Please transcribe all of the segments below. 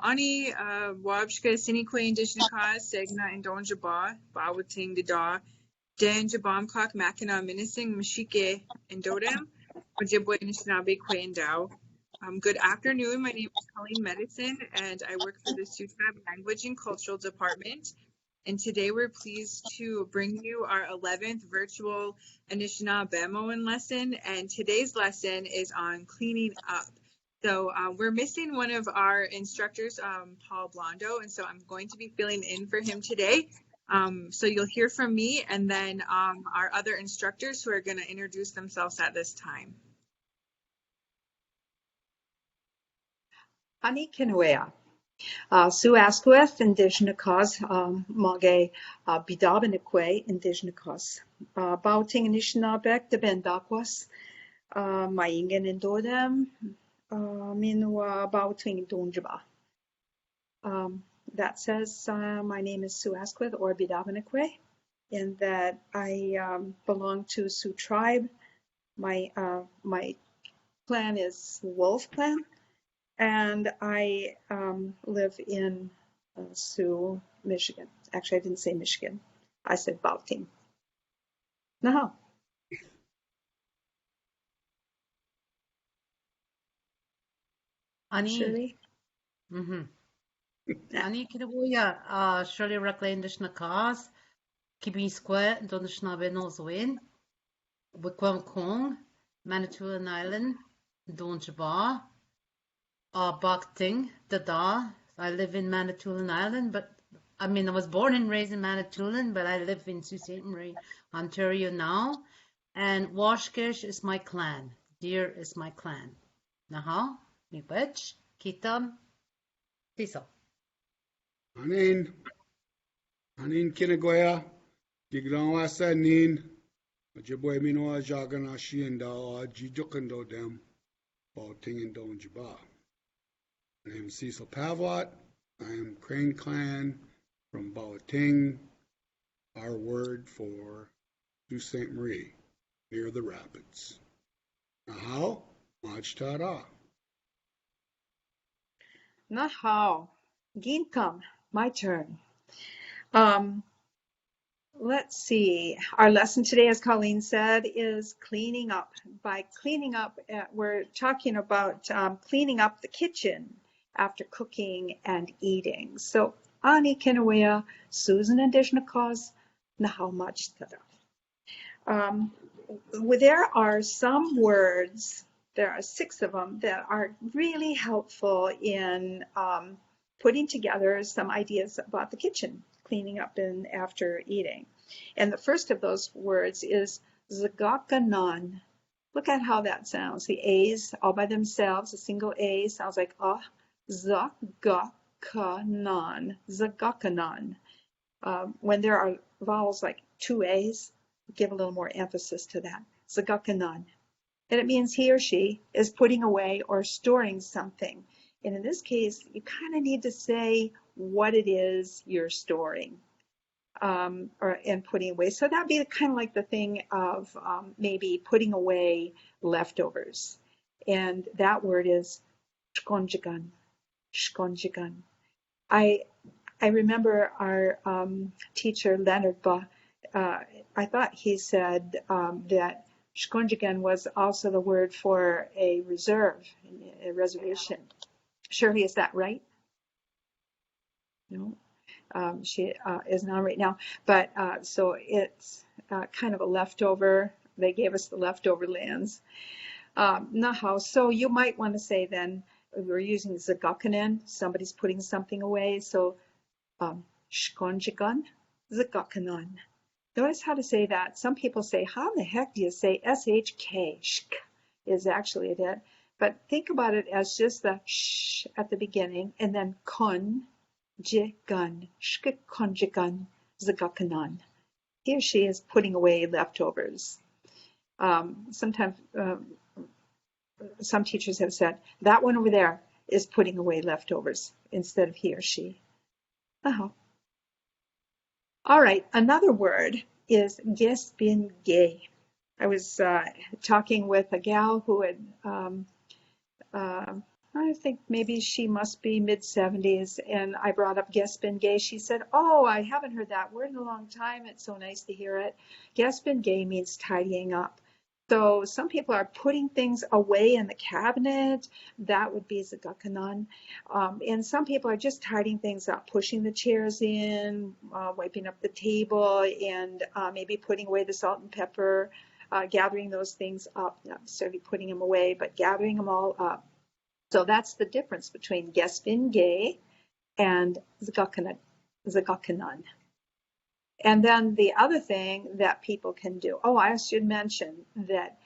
Ani wabshka sinikwe indishnika segna indonja ba bawating the da dan jabam clock makina minising mashike indodem ojibwe Anishinaabemowin Dao. Good afternoon. My name is Colleen Medicine, and I work for the Sault Language and Cultural Department. And today we're pleased to bring you our 11th virtual Anishinaabemowin lesson. And today's lesson is on cleaning up. So we're missing one of our instructors, Paul Blondo, and so I'm going to be filling in for him today. So you'll hear from me and then our other instructors who are going to introduce themselves at this time. Anishinaabemowin. Sue Askwith, Indigenous cause, Mage Bidabinique, Indigenous cause. Bouting Anishinaabek, the Bendakwas, Maingen and Dodem, Minua Bouting Donjaba. That says, my name is Sue Askwith, or Bidabinique, and that I belong to Sioux tribe. My clan is Wolf Clan. And I live in Sioux, Michigan. Actually, I didn't say Michigan. I said Bouting. No. Shirley? Anishinaabemowin, Shirley Recollet, Indigenous cause, Kibisque, Anishinaabemowin, Wikwam Kong, Manitoulin Island, Donjaba. Bakting, Dada. I live in Manitoulin Island, but I was born and raised in Manitoulin, but I live in Sault Ste. Marie, Ontario now. And Washkish is my clan. Deer is my clan. Naha, Miwech, Kitam, Cecil. Anin Kinagoya, Giglanwasa Nin, Ojibwe Minoa Jaganashi and Dawa, Jijokando Dem, Balting and Donjaba. My name is Cecil Pavlat. I am Crane Clan from Bawating, our word for Sault Ste. Marie, near the rapids. Nahau, Maj Tada. Nahau, Gintam, my turn. Let's see. Our lesson today, as Colleen said, is cleaning up. By cleaning up, we're talking about cleaning up the kitchen after cooking and eating. So, Anishinaabemowin, Susan Indigenous cause, Nahau Maj Tada. There are some words, there are 6 of them, that are really helpful in putting together some ideas about the kitchen, cleaning up and after eating. And the first of those words is Zagakanan. Look at how that sounds. The A's all by themselves, a single A sounds like Zagakanan, Zagakanan. When there are vowels like 2 A's, give a little more emphasis to that. Zagakanan. And it means he or she is putting away or storing something. And in this case, you kind of need to say what it is you're storing and putting away. So that'd be kind of like the thing of maybe putting away leftovers. And that word is shkonjigan. Shkonjigan. I remember our teacher, Leonard Ba, I thought he said that shkonjigan was also the word for a reserve, a reservation. Shirley, is that right? No, she is not right now. But so it's kind of a leftover. They gave us the leftover lands. Nahau. So you might want to say then, we're using zagakanen, somebody's putting something away. So shkonjigan, zagakanan. Notice how to say that. Some people say, how in the heck do you say SHK? Shk is actually it. But think about it as just the sh at the beginning, and then kon, jigan, shkonjigan, zagakanan. He or she is putting away leftovers. Sometimes some teachers have said, that one over there is putting away leftovers instead of he or she. All right, another word is gespinge. I was talking with a gal who had I think maybe she must be mid-70s, and I brought up Gespin-Gay. She said, "Oh, I haven't heard that word in a long time. It's so nice to hear it." Gespin-Gay means tidying up. So some people are putting things away in the cabinet. That would be Zagakanan. And some people are just tidying things up, pushing the chairs in, wiping up the table, and maybe putting away the salt and pepper, gathering those things up, not necessarily putting them away, but gathering them all up. So that's the difference between Gespin-Gay and Zagakanan. And then the other thing that people can do, I should mention that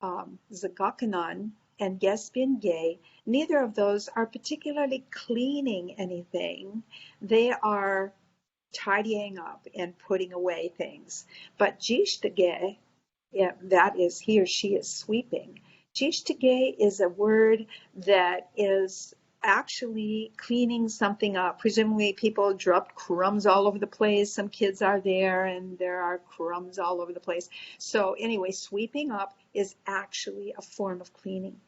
Zagakanan and Gespin-Gay, neither of those are particularly cleaning anything. They are tidying up and putting away things. But Jishtage, that is he or she is sweeping. Jishtage is a word that is actually cleaning something up. Presumably people dropped crumbs all over the place. Some kids are there and there are crumbs all over the place. So anyway, sweeping up is actually a form of cleaning.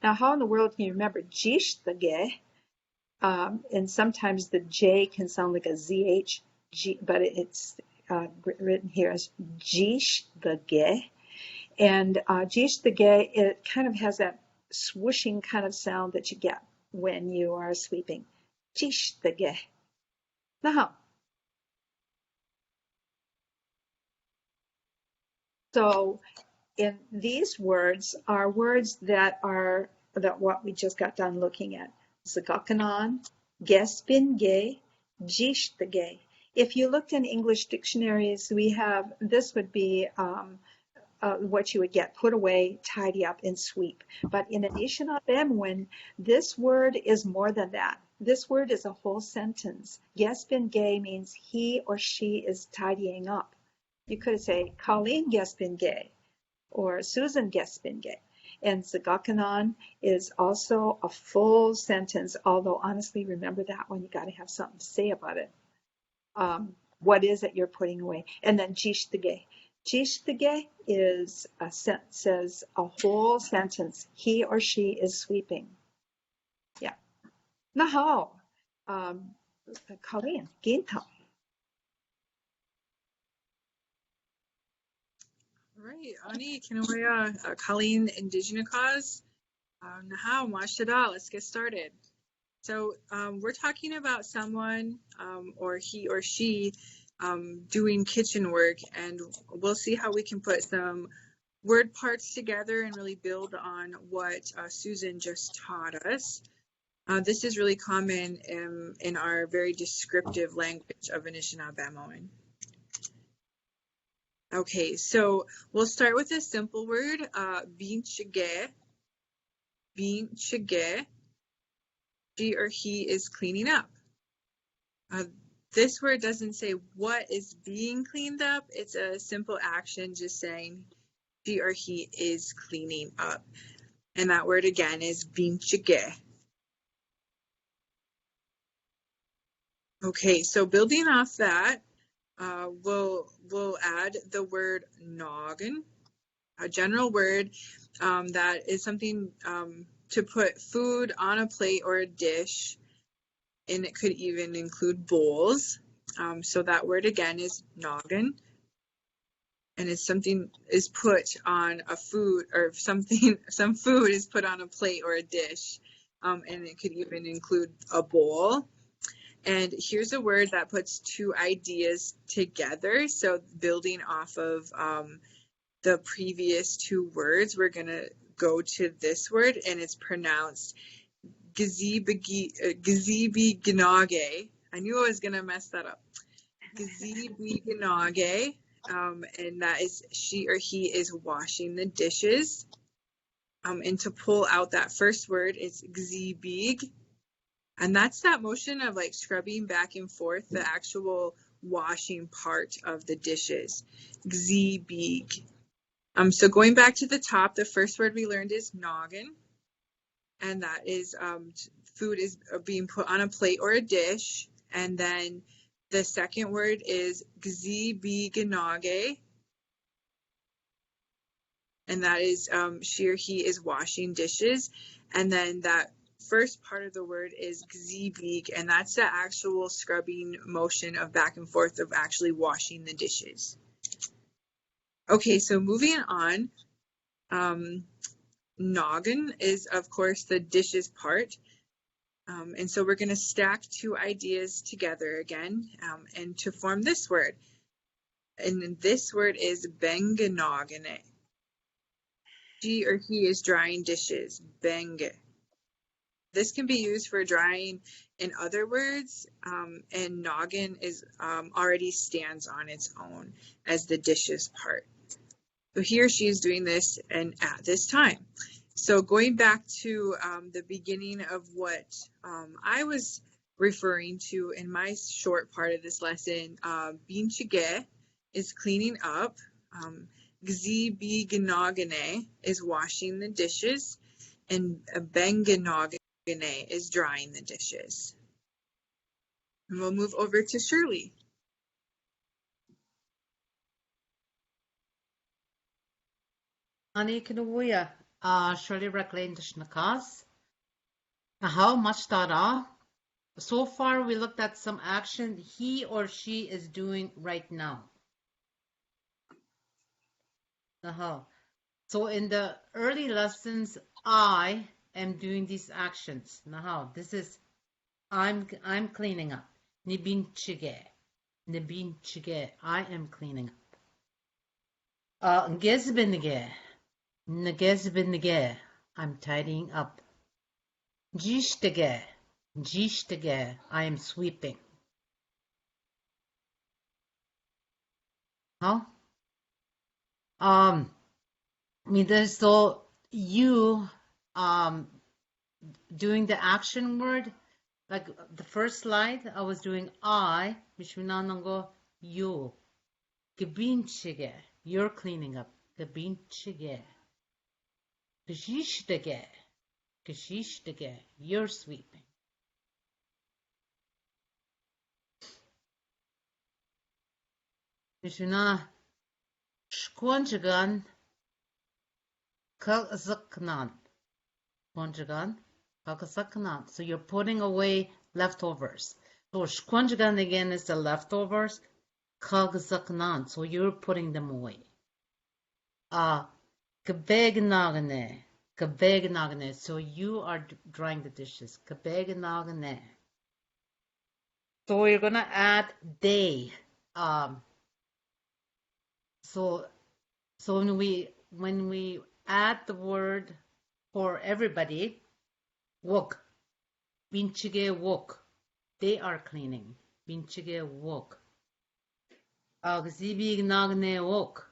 Now, how in the world can you remember Jishtage? And sometimes the J can sound like a ZH, but it's written here as Jishtage. And Jishtage, it kind of has that swooshing kind of sound that you get when you are sweeping. Jishtage. Now, so in these words are words that are what we just got done looking at. Zagakanan, Gespin-Gay, Jishtage. If you looked in English dictionaries, we have, this would be what you would get, put away, tidy up, and sweep. But in Anishinaabemowin, this word is more than that. This word is a whole sentence. Gespin-Gay means he or she is tidying up. You could say Colleen Gespin-Gay or Susan Gespin-Gay. And Zagakanan is also a full sentence, although honestly, remember that one, you got to have something to say about it. What is it you're putting away? And then Jishtage. Jishtage is says a whole sentence. He or she is sweeping. Yeah. Now, Colleen, Ginta. Right, Ani, Kinawaya, Colleen Indigenous Naha, Mashada, let's get started. So we're talking about someone or he or she doing kitchen work, and we'll see how we can put some word parts together and really build on what Susan just taught us. This is really common in our very descriptive language of Anishinaabemowin. Okay, so we'll start with a simple word, binchage. Binchage. She or he is cleaning up. This word doesn't say what is being cleaned up. It's a simple action just saying she or he is cleaning up. And that word again is binchage. Okay, so building off that, we'll add the word noggin, a general word that is something to put food on a plate or a dish, and it could even include bowls. So that word again is noggin, and it's something is put on a food, or some food is put on a plate or a dish, and it could even include a bowl. And here's a word that puts two ideas together. So building off of the previous two words, we're gonna go to this word, and it's pronounced Gzibiganage. I knew I was gonna mess that up. Gzibiganage, and that is she or he is washing the dishes. And to pull out that first word, it's gzibig, and that's that motion of like scrubbing back and forth, the actual washing part of the dishes. Gzibig. So going back to the top, the first word we learned is noggin, and that is food is being put on a plate or a dish. And then the second word is gzibiganage, and that is she or he is washing dishes. And then that first part of the word is gzibig, and that's the actual scrubbing motion of back and forth of actually washing the dishes. Okay, so moving on, noggin is, of course, the dishes part. And so we're going to stack two ideas together again and to form this word. And this word is benganoggine. She or he is drying dishes, beng. This can be used for drying in other words, and noggin is already stands on its own as the dishes part. So he or she is doing this and at this time. So going back to the beginning of what I was referring to in my short part of this lesson, binchige is cleaning up, gzibiganoggine is washing the dishes, and benganoggine is drying the dishes. And we'll move over to Shirley. Ani kinuya Shirley Recollet Dishnakas. How much data? So far we looked at some action he or she is doing right now. So in the early lessons, I am doing these actions. This is I'm cleaning up. Nibinchige. I am cleaning up. Gezbinige. Ngezbinige. I'm tidying up. Jishtige. I am sweeping. So you doing the action word, like the first slide, I was doing I, mishminanango you. Gebinchige, you're cleaning up. Gebinchige. Geshishtege, you're sweeping. Mishmina shkwanjagan kalzaknan. So you're putting away leftovers. So shkwanjagan again is the leftovers. Kagzaknan. So you're putting them away. Kabegnagane. So you are drying the dishes. Kabegnagane. So you're gonna add they. So when we add the word for everybody, wok, binchige wok, they are cleaning. Binchige wok. Gzibig nagne wok,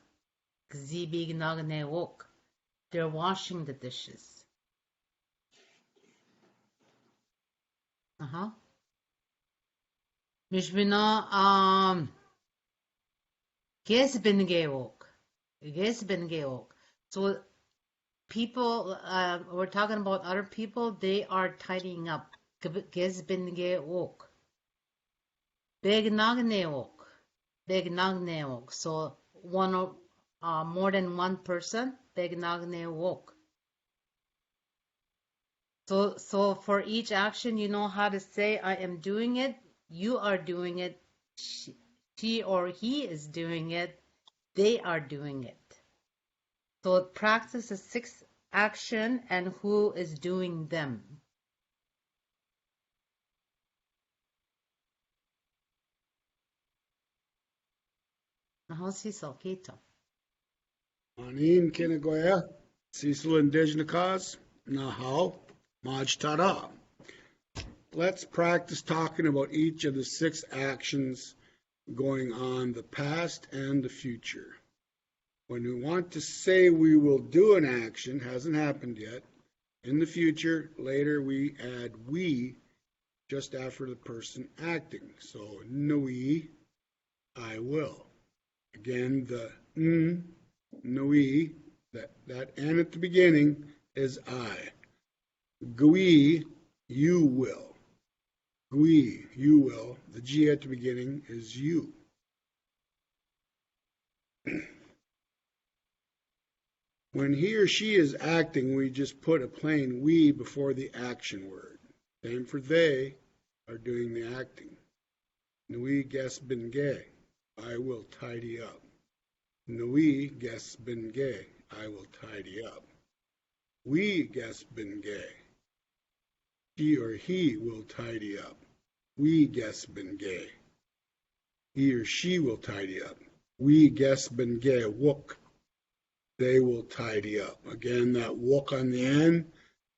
they're washing the dishes. Mishbina gezbinge wok. So people, we're talking about other people, they are tidying up. Gezbinge wok. Begnagne wok. So one more than one person, begnagne wok. So for each action, you know how to say I am doing it, you are doing it, she or he is doing it, they are doing it. So practice the 6 action and who is doing them. Cecil, Keto. Anin Kinagoya, Cecil Indijnakas, Nahal, Maj Tada. Let's practice talking about each of the 6 actions going on, the past and the future. When we want to say we will do an action, hasn't happened yet, in the future, later we add we just after the person acting. So, nui, I will. Again, the nui, that N at the beginning is I. Gui, you will. Gui, you will. The G at the beginning is you. When he or she is acting, we just put a plain we before the action word. Same for they are doing the acting. Nui ges bin gay, I will tidy up. Nui ges bin gay, I will tidy up. We ges bin gay, she or he will tidy up. We ges bin gay, he or she will tidy up. We ges bin gay, wook, they will tidy up. Again, that wook on the end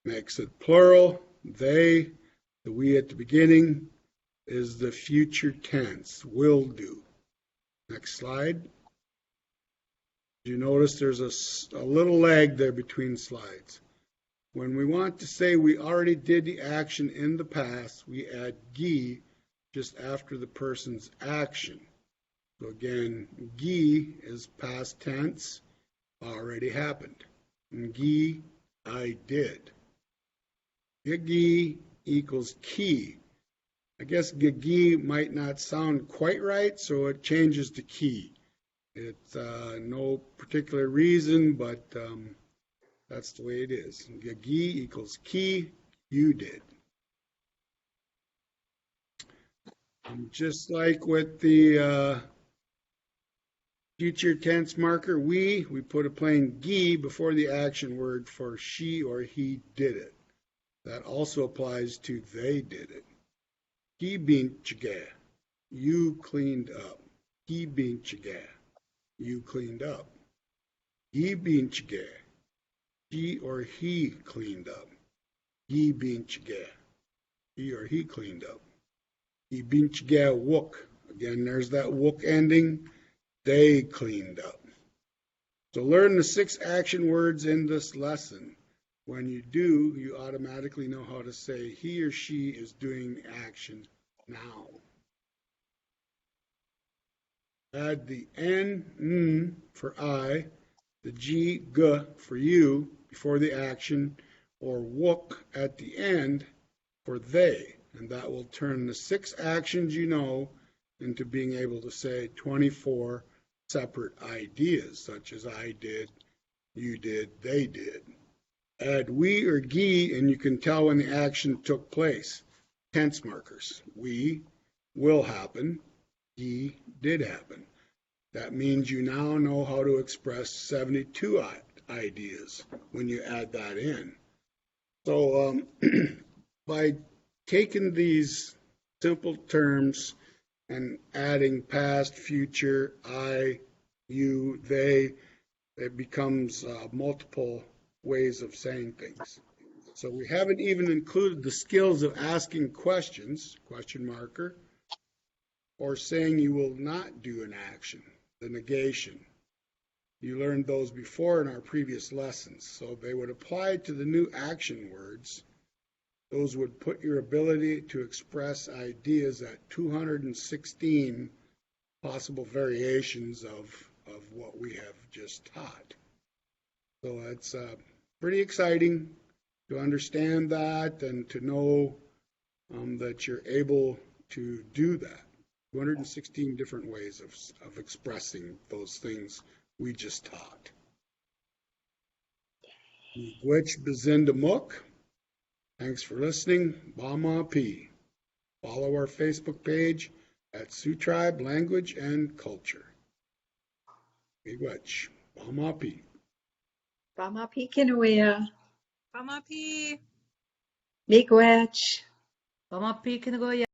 makes it plural. They, the we at the beginning, is the future tense, will do. Next slide. You notice there's a little lag there between slides. When we want to say we already did the action in the past, we add gi just after the person's action. So again, gi is past tense, already happened. And gi, I did. Gigi equals ki. I guess gigi might not sound quite right, so it changes to ki. It's no particular reason, but that's the way it is. Gigi equals ki, you did. And just like with the future tense marker, we put a plain gi before the action word for she or he did it. That also applies to they did it. He bin chagah, you cleaned up. He bin chagah, you cleaned up. He bin chagah, she or he cleaned up. He bin chagah, he or he cleaned up. He bin chagah wook, again there's that wook ending. They cleaned up. So learn the 6 action words in this lesson. When you do, you automatically know how to say he or she is doing action now. Add the n for I, the g for you before the action, or wook at the end for they, and that will turn the 6 actions you know into being able to say 24 separate ideas, such as I did, you did, they did. Add we or gi, and you can tell when the action took place. Tense markers. We will happen. Gi did happen. That means you now know how to express 72 ideas when you add that in. So by taking these simple terms and adding past, future, I, you, they, it becomes multiple ways of saying things. So we haven't even included the skills of asking questions, question marker, or saying you will not do an action, the negation. You learned those before in our previous lessons, so they would apply to the new action words. Those would put your ability to express ideas at 216 possible variations of what we have just taught. So it's pretty exciting to understand that and to know that you're able to do that. 216 different ways of expressing those things we just taught. Which Bazindamuk. Thanks for listening. Bama P. Follow our Facebook page at Sioux Tribe Language and Culture. Miigwech. Bama P. Bamapi Kinuia. Pamapi. Miigwech. Pamapi kinagoya.